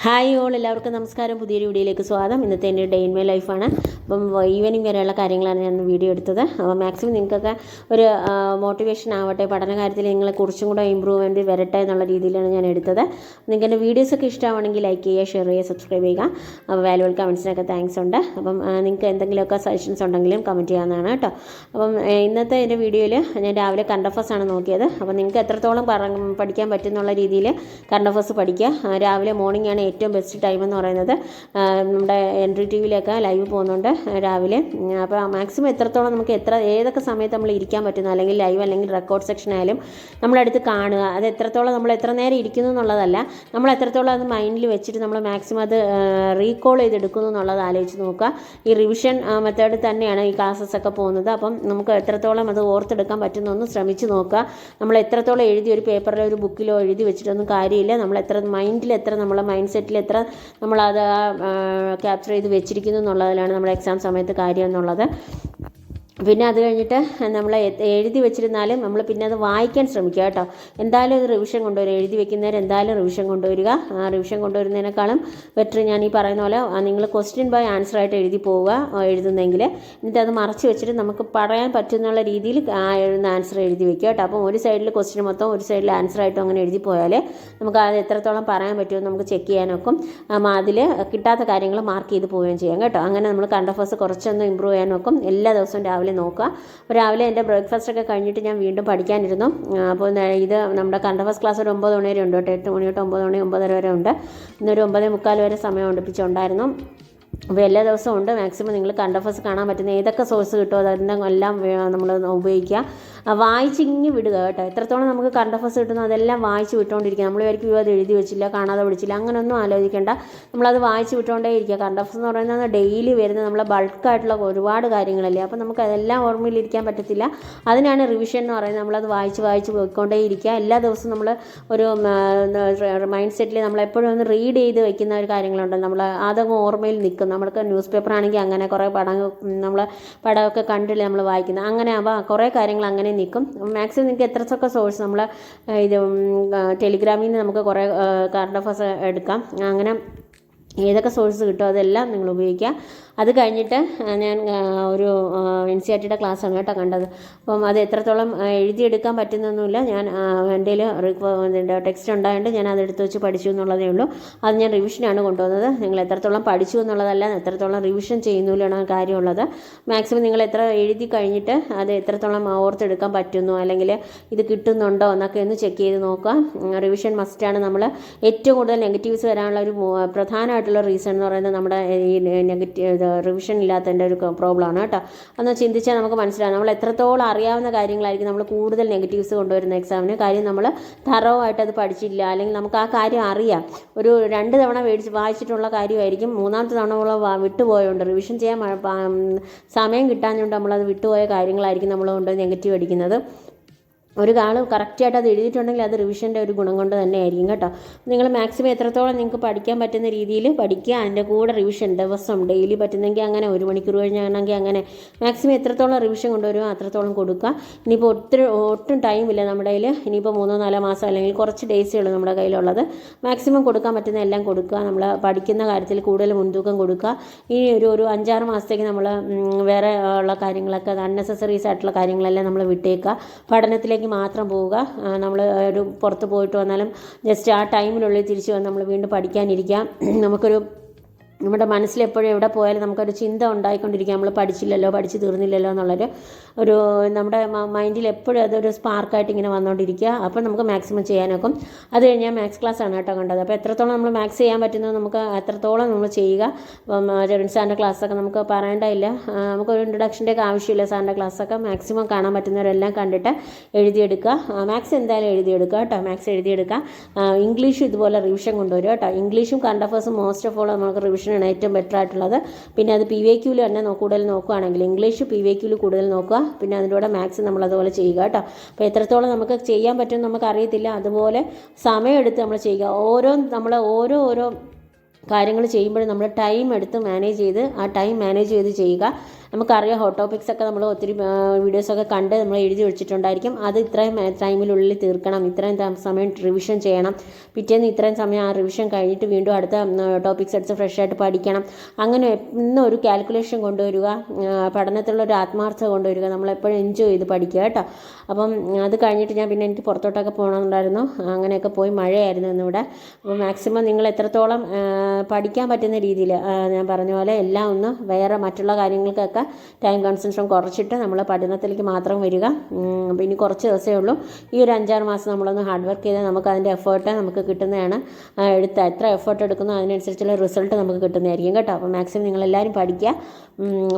Hi all, എല്ലാവർക്കും നമസ്കാരം. പുതിയൊരു വീഡിയോയിലേക്ക് സ്വാഗതം. ഇന്നത്തെ എൻ്റെ ഡേ ഇൻ മൈ ലൈഫാണ്. അപ്പം ഈവനിങ് വരെയുള്ള കാര്യങ്ങളാണ് ഞാൻ വീഡിയോ എടുത്തത്. അപ്പോൾ മാക്സിമം നിങ്ങൾക്കൊക്കെ ഒരു മോട്ടിവേഷൻ ആവട്ടെ, പഠന കാര്യത്തിൽ നിങ്ങളെ കുറച്ചും കൂടെ ഇമ്പ്രൂവ്മെൻറ്റ് വരട്ടെ എന്നുള്ള രീതിയിലാണ് ഞാൻ എടുത്തത്. നിങ്ങൾക്ക് എൻ്റെ വീഡിയോസൊക്കെ ഇഷ്ടമാണെങ്കിൽ ലൈക്ക് ചെയ്യുക, ഷെയർ ചെയ്യുക, സബ്സ്ക്രൈബ് ചെയ്യുക. അപ്പോൾ വാല്യുബിൾ കമൻറ്റ്സിനൊക്കെ താങ്ക്സ് ഉണ്ട്. അപ്പം നിങ്ങൾക്ക് എന്തെങ്കിലുമൊക്കെ സജഷൻസ് ഉണ്ടെങ്കിലും കമൻറ്റ് ചെയ്യാവുന്നതാണ് കേട്ടോ. അപ്പം ഇന്നത്തെ എൻ്റെ വീഡിയോയിൽ ഞാൻ രാവിലെ കറണ്ട് അഫയേഴ്സ് ആണ് നോക്കിയത്. അപ്പോൾ നിങ്ങൾക്ക് എത്രത്തോളം പഠിക്കാൻ പറ്റുന്നുള്ള രീതിയിൽ കറണ്ട് അഫയേഴ്സ് പഠിക്കുക. രാവിലെ മോർണിംഗ് ആണ് ഏറ്റവും ബെസ്റ്റ് ടൈം എന്ന് പറയുന്നത്. നമ്മുടെ എൻട്രി ടി വിയിലൊക്കെ ലൈവ് പോകുന്നുണ്ട് രാവിലെ. അപ്പോൾ മാക്സിമം എത്രത്തോളം നമുക്ക് ഏതൊക്കെ സമയത്ത് നമ്മൾ ഇരിക്കാൻ പറ്റുന്നു, അല്ലെങ്കിൽ ലൈവ് അല്ലെങ്കിൽ റെക്കോർഡ് സെക്ഷൻ ആയാലും നമ്മളെടുത്ത് കാണുക. അത് എത്രത്തോളം നമ്മൾ എത്ര നേരം ഇരിക്കുന്നു എന്നുള്ളതല്ല, നമ്മൾ എത്രത്തോളം അത് മൈൻഡിൽ വെച്ചിട്ട് നമ്മൾ മാക്സിമം അത് റീകോൾ ചെയ്തെടുക്കുന്നു എന്നുള്ളത് ആലോചിച്ച് നോക്കുക. ഈ റിവിഷൻ മെത്തേഡ് തന്നെയാണ് ഈ ക്ലാസ്സസ് ഒക്കെ പോകുന്നത്. അപ്പം നമുക്ക് എത്രത്തോളം അത് ഓർത്തെടുക്കാൻ പറ്റുന്നൊന്ന് ശ്രമിച്ച് നോക്കുക. നമ്മൾ എത്രത്തോളം എഴുതി ഒരു പേപ്പറിലോ ഒരു ബുക്കിലോ എഴുതി വെച്ചിട്ടൊന്നും കാര്യമില്ല. നമ്മൾ മൈൻഡിൽ എത്ര നമ്മളെ മൈൻഡ് സെറ്റിൽ എത്ര നമ്മളത് ക്യാപ്ചർ ചെയ്ത് വെച്ചിരിക്കുന്നു എന്നുള്ളതിലാണ് നമ്മുടെ എക്സാം സമയത്ത് കാര്യം എന്നുള്ളത്. പിന്നെ അത് കഴിഞ്ഞിട്ട് നമ്മൾ എഴുതി വെച്ചിരുന്നാലും നമ്മൾ പിന്നെ അത് വായിക്കാൻ ശ്രമിക്കുക കേട്ടോ. എന്തായാലും ഇത് റിവിഷൻ കൊണ്ടുവരിക. എഴുതി വെക്കുന്നവർ എന്തായാലും റിവിഷൻ കൊണ്ടുവരിക. റിവിഷൻ കൊണ്ടുവരുന്നതിനേക്കാളും ബെറ്റർ ഞാൻ ഈ പറയുന്ന പോലെ നിങ്ങൾ ക്വസ്റ്റ്യൻ ബൈ ആൻസർ ആയിട്ട് എഴുതി പോവുക എഴുതുന്നെങ്കിൽ. എന്നിട്ട് അത് മറച്ച് വെച്ചിട്ട് നമുക്ക് പറയാൻ പറ്റുന്നുള്ള രീതിയിൽ എഴുതുന്ന ആൻസർ എഴുതി വെക്കുക കേട്ടോ. അപ്പം ഒരു സൈഡിൽ ക്വസ്റ്റ്യൻ മൊത്തം ഒരു സൈഡിൽ ആൻസർ ആയിട്ടും അങ്ങനെ എഴുതി പോയാൽ നമുക്ക് അത് എത്രത്തോളം പറയാൻ പറ്റുമെന്ന് നമുക്ക് ചെക്ക് ചെയ്യാനൊക്കും. അതിൽ കിട്ടാത്ത കാര്യങ്ങൾ മാർക്ക് ചെയ്ത് പോവുകയും ചെയ്യാം കേട്ടോ. അങ്ങനെ നമ്മൾ കറണ്ട് അഫയേഴ്സ് കുറച്ചൊന്ന് ഇമ്പ്രൂവ് ചെയ്യാൻ നോക്കും. എല്ലാ ദിവസവും രാവിലെ നോക്കുക. അപ്പോൾ രാവിലെ എൻ്റെ ബ്രേക്ക്ഫാസ്റ്റ് ഒക്കെ കഴിഞ്ഞിട്ട് ഞാൻ വീണ്ടും പഠിക്കാനിരുന്നു. അപ്പോൾ ഇത് നമ്മുടെ കറണ്ട് അഫയേഴ്സ് ക്ലാസ് ഒരു 9 മണി വരെ ഉണ്ട് കേട്ടോ. 8 മണി തൊട്ട് 9 മണി 9:30 വരെ ഉണ്ട്. ഇന്നൊരു 9:45 വരെ സമയം ഉണ്ടിപ്പിച്ചുണ്ടായിരുന്നു. അപ്പോൾ എല്ലാ ദിവസവും ഉണ്ട്. മാക്സിമം നിങ്ങൾ കറണ്ട് അഫയേഴ്സ് കാണാൻ പറ്റുന്ന ഏതൊക്കെ സോഴ്സ് കിട്ടുമോ അതിൻ്റെ എല്ലാം നമ്മൾ ഉപയോഗിക്കുക. വായിച്ചിങ്ങി വിടുക കേട്ടോ. എത്രത്തോളം നമുക്ക് കറണ്ട് അഫയേഴ്സ് കിട്ടുന്നു അതെല്ലാം വായിച്ച് വിട്ടുകൊണ്ടിരിക്കുക. നമ്മൾ വിചാരിക്കും അത് എഴുതി വെച്ചില്ല, കാണാതെ പഠിച്ചില്ല, അങ്ങനെയൊന്നും ആലോചിക്കേണ്ട. നമ്മളത് വായിച്ച് വിട്ടുകൊണ്ടേ ഇരിക്കുക. കറണ്ട് അഫയേഴ്സ് എന്ന് പറയുന്നത് ഡെയിലി വരുന്ന നമ്മളെ ബൾക്കായിട്ടുള്ള ഒരുപാട് കാര്യങ്ങളല്ലേ. അപ്പോൾ നമുക്ക് അതെല്ലാം ഓർമ്മയിലിരിക്കാൻ പറ്റത്തില്ല. അതിനാണ് റിവിഷൻ എന്ന് പറയുന്നത്. നമ്മളത് വായിച്ച് പോയിക്കൊണ്ടേ ഇരിക്കുക. എല്ലാ ദിവസവും നമ്മൾ ഒരു മൈൻഡ് സെറ്റിൽ നമ്മളെപ്പോഴും ഒന്ന് റീഡ് ചെയ്ത് വെക്കുന്ന ഒരു കാര്യങ്ങളുണ്ട്. നമ്മൾ അതങ്ങ് ഓർമ്മയിൽ നിൽക്കും. നമ്മൾക്ക് ന്യൂസ് പേപ്പർ ആണെങ്കിൽ അങ്ങനെ കുറേ പടമൊക്കെ കണ്ടില്ലേ നമ്മൾ വായിക്കുന്നത്. അങ്ങനെ ആകുമ്പോൾ കുറേ കാര്യങ്ങൾ അങ്ങനെ നിൽക്കും. മാക്സിമം നിങ്ങൾക്ക് എത്രയൊക്കെ സോഴ്സ് നമ്മൾ ഇത് ടെലിഗ്രാമിൽ നിന്ന് നമുക്ക് കുറേ കറണ്ട് അഫയേഴ്സ് എടുക്കാം. അങ്ങനെ ഏതൊക്കെ സോഴ്സ് കിട്ടുമോ അതെല്ലാം നിങ്ങൾ ഉപയോഗിക്കുക. അത് കഴിഞ്ഞിട്ട് ഞാൻ ഒരു NCERT ക്ലാസ്സാണ് കേട്ടോ കണ്ടത്. അപ്പം അത് എത്രത്തോളം എഴുതിയെടുക്കാൻ പറ്റുന്നൊന്നുമില്ല. ഞാൻ എൻ്റെ ടെക്സ്റ്റ് ഉണ്ടായതുകൊണ്ട് ഞാൻ അതെടുത്ത് വെച്ച് പഠിച്ചു എന്നുള്ളതേ ഉള്ളൂ. അത് ഞാൻ റിവിഷനാണ് കൊണ്ടുവന്നത്. നിങ്ങൾ എത്രത്തോളം പഠിച്ചു എന്നുള്ളതല്ല, എത്രത്തോളം റിവിഷൻ ചെയ്യുന്നില്ലാണ് കാര്യമുള്ളത്. മാക്സിമം നിങ്ങൾ എത്ര എഴുതി കഴിഞ്ഞിട്ട് അത് എത്രത്തോളം ഓർത്തെടുക്കാൻ പറ്റുന്നു, അല്ലെങ്കിൽ ഇത് കിട്ടുന്നുണ്ടോ എന്നൊക്കെ ഒന്ന് ചെക്ക് ചെയ്ത് നോക്കുക. റിവിഷൻ മസ്റ്റാണ്. നമ്മൾ ഏറ്റവും കൂടുതൽ നെഗറ്റീവ്സ് വരാനുള്ള ഒരു പ്രധാനമായിട്ടുള്ള റീസൺ എന്ന് പറയുന്നത് നമ്മുടെ ഈ റിവിഷൻ ഇല്ലാത്തതിൻ്റെ ഒരു പ്രോബ്ലമാണ് കേട്ടോ. ഒന്ന് ചിന്തിച്ചാൽ നമുക്ക് മനസ്സിലാവും. നമ്മൾ എത്രത്തോളം അറിയാവുന്ന കാര്യങ്ങളായിരിക്കും നമ്മൾ കൂടുതൽ നെഗറ്റീവ്സ് കൊണ്ടുവരുന്ന എക്സാമിന്. കാര്യം നമ്മൾ തറവായിട്ട് അത് പഠിച്ചില്ല, അല്ലെങ്കിൽ നമുക്ക് ആ കാര്യം അറിയാം. ഒരു 2 തവണ വായിച്ചിട്ടുള്ള കാര്യമായിരിക്കും. 3ാമത്തെ തവണ നമ്മൾ വിട്ടുപോയതുകൊണ്ട് റിവിഷൻ ചെയ്യാൻ സമയം കിട്ടാഞ്ഞുകൊണ്ട് നമ്മളത് വിട്ടുപോയ കാര്യങ്ങളായിരിക്കും നമ്മൾ കൊണ്ട് നെഗറ്റീവ് അടിക്കുന്നത്. ഒരു കാലം കറക്റ്റായിട്ട് അത് എഴുതിയിട്ടുണ്ടെങ്കിൽ അത് റിവിഷൻ്റെ ഒരു ഗുണം കൊണ്ട് തന്നെ ആയിരിക്കും കേട്ടോ. നിങ്ങൾ മാക്സിമം എത്രത്തോളം നിങ്ങൾക്ക് പഠിക്കാൻ പറ്റുന്ന രീതിയിൽ പഠിക്കുക. അതിൻ്റെ കൂടെ റിവിഷൻ ദിവസം ഡെയിലി പറ്റുന്നെങ്കിൽ അങ്ങനെ 1 മണിക്കൂർ കഴിഞ്ഞാണെങ്കിൽ അങ്ങനെ മാക്സിമം എത്രത്തോളം റിവിഷൻ കൊണ്ടുവരുമോ അത്രത്തോളം കൊടുക്കുക. ഇനിയിപ്പോൾ ഒട്ടും ടൈമില്ല നമ്മുടെ കയ്യിൽ. ഇനിയിപ്പോൾ 3-4 മാസം അല്ലെങ്കിൽ കുറച്ച് ഡേയ്സേ ഉള്ളൂ നമ്മുടെ കയ്യിലുള്ളത്. മാക്സിമം കൊടുക്കാൻ പറ്റുന്ന എല്ലാം കൊടുക്കുക. നമ്മൾ പഠിക്കുന്ന കാര്യത്തിൽ കൂടുതൽ മുൻതൂക്കം കൊടുക്കുക. ഇനി ഒരു 5-6 മാസത്തേക്ക് നമ്മൾ വേറെ ഉള്ള കാര്യങ്ങളൊക്കെ അൺനെസസറീസ് ആയിട്ടുള്ള കാര്യങ്ങളെല്ലാം നമ്മൾ വിട്ടേക്കുക. പഠനത്തിലേക്ക് മാത്രം പോവുക. നമ്മൾ ഒരു പുറത്ത് പോയിട്ട് വന്നാലും ജസ്റ്റ് ആ ടൈമിനുള്ളിൽ തിരിച്ച് വന്ന് നമ്മൾ വീണ്ടും പഠിക്കാനിരിക്കാം. നമ്മുടെ മനസ്സിലെപ്പോഴും എവിടെ പോയാലും നമുക്കൊരു ചിന്ത ഉണ്ടായിക്കൊണ്ടിരിക്കുക. നമ്മൾ പഠിച്ചു തീർന്നില്ലല്ലോ എന്നുള്ളൊരു നമ്മുടെ മൈൻഡിൽ എപ്പോഴും അതൊരു സ്പാർക്കായിട്ട് ഇങ്ങനെ വന്നുകൊണ്ടിരിക്കുക. അപ്പോൾ നമുക്ക് മാക്സിമം ചെയ്യാനൊക്കും. അത് കഴിഞ്ഞാൽ മാത്സ് ക്ലാസ്സാണ് കേട്ടോ കണ്ടത്. അപ്പോൾ എത്രത്തോളം നമ്മൾ മാത്സ് ചെയ്യാൻ പറ്റുന്നത് നമുക്ക് അത്രത്തോളം നമ്മൾ ചെയ്യുക. അപ്പം ജെറിൻ സാറിൻ്റെ ക്ലാസ്സൊക്കെ നമുക്ക് പറയേണ്ടതില്ല. നമുക്കൊരു ഇൻട്രൊഡക്ഷൻ്റെ ഒക്കെ ആവശ്യമില്ല. സാറിൻ്റെ ക്ലാസ്സൊക്കെ മാക്സിമം കാണാൻ പറ്റുന്നവരെല്ലാം കണ്ടിട്ട് എഴുതിയെടുക്കുക. മാത്സ് എന്തായാലും എഴുതിയെടുക്കുക കേട്ടോ. മാത്സ് എഴുതിയെടുക്കുക. ഇംഗ്ലീഷും ഇതുപോലെ റിവിഷൻ കൊണ്ടുവരും കേട്ടോ. ഇംഗ്ലീഷും കറണ്ട് അഫയേഴ്സും മോസ്റ്റ് ഓഫ് ഓൾ നമുക്ക് റിവിഷൻ ആണ് ഏറ്റവും ബെറ്റർ ആയിട്ടുള്ളത്. പിന്നെ അത് PYQയിൽ തന്നെ കൂടുതൽ നോക്കുകയാണെങ്കിൽ ഇംഗ്ലീഷ് PYQയിൽ കൂടുതൽ നോക്കുക. പിന്നെ അതിൻ്റെ കൂടെ മാത്സ് നമ്മൾ അതുപോലെ ചെയ്യുക കേട്ടോ. അപ്പോൾ എത്രത്തോളം നമുക്ക് ചെയ്യാൻ പറ്റുമെന്ന് നമുക്ക് അറിയത്തില്ല. അതുപോലെ സമയമെടുത്ത് നമ്മൾ ചെയ്യുക. നമ്മൾ ഓരോ കാര്യങ്ങൾ ചെയ്യുമ്പോഴും നമ്മൾ ടൈം എടുത്ത് മാനേജ് ചെയ്ത് ചെയ്യുക. നമുക്കറിയാം ഹോട്ട് ടോപ്പിക്സ് ഒക്കെ നമ്മൾ ഒത്തിരി വീഡിയോസൊക്കെ കണ്ട് നമ്മൾ എഴുതി വെച്ചിട്ടുണ്ടായിരിക്കും. അത് ഇത്രയും ടൈമിനുള്ളിൽ തീർക്കണം, ഇത്രയും സമയം റിവിഷൻ ചെയ്യണം, പിറ്റേന്ന് ഇത്രയും സമയം ആ റിവിഷൻ കഴിഞ്ഞിട്ട് വീണ്ടും അടുത്ത ടോപ്പിക്സ് എടുത്ത് ഫ്രഷ് ആയിട്ട് പഠിക്കണം. അങ്ങനെ എന്നും ഒരു കാൽക്കുലേഷൻ കൊണ്ടുവരിക, പഠനത്തിലുള്ള ഒരു ആത്മാർത്ഥത കൊണ്ടുവരിക. നമ്മളെപ്പോഴും എൻജോയ് ചെയ്ത് പഠിക്കുക കേട്ടോ. അപ്പം അത് കഴിഞ്ഞിട്ട് പിന്നെ എനിക്ക് പുറത്തോട്ടൊക്കെ പോകണമെന്നുണ്ടായിരുന്നു. അങ്ങനെയൊക്കെ പോയി, മഴയായിരുന്നു ഇന്നിവിടെ. അപ്പോൾ മാക്സിമം നിങ്ങൾ എത്രത്തോളം പഠിക്കാൻ പറ്റുന്ന രീതിയിൽ ഞാൻ പറഞ്ഞ പോലെ എല്ലാം ഒന്ന് വേറെ മറ്റുള്ള കാര്യങ്ങൾക്കൊക്കെ ടൈം കൺസംഷൻ കുറച്ചിട്ട് നമ്മൾ പഠനത്തിലേക്ക് മാത്രം വരിക. അപ്പോൾ ഇനി കുറച്ച് ദിവസമേ ഉള്ളൂ. ഈ ഒരു 5-6 മാസം നമ്മളൊന്ന് ഹാർഡ് വർക്ക് ചെയ്താൽ നമുക്ക് അതിൻ്റെ എഫേർട്ട് നമുക്ക് കിട്ടുന്നതാണ്. എത്ര എഫേർട്ട് എടുക്കുന്നോ അതിനനുസരിച്ചുള്ള റിസൾട്ട് നമുക്ക് കിട്ടുന്നതായിരിക്കും കേട്ടോ. അപ്പോൾ മാക്സിമം നിങ്ങളെല്ലാവരും പഠിക്കുക.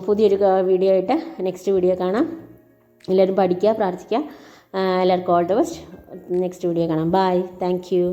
പുതിയൊരു വീഡിയോ ആയിട്ട് നെക്സ്റ്റ് വീഡിയോ കാണാം. എല്ലാവരും പഠിക്കുക, പ്രാർത്ഥിക്കുക. എല്ലാവർക്കും all the best. Next video കാണാം. ബൈ. Thank you.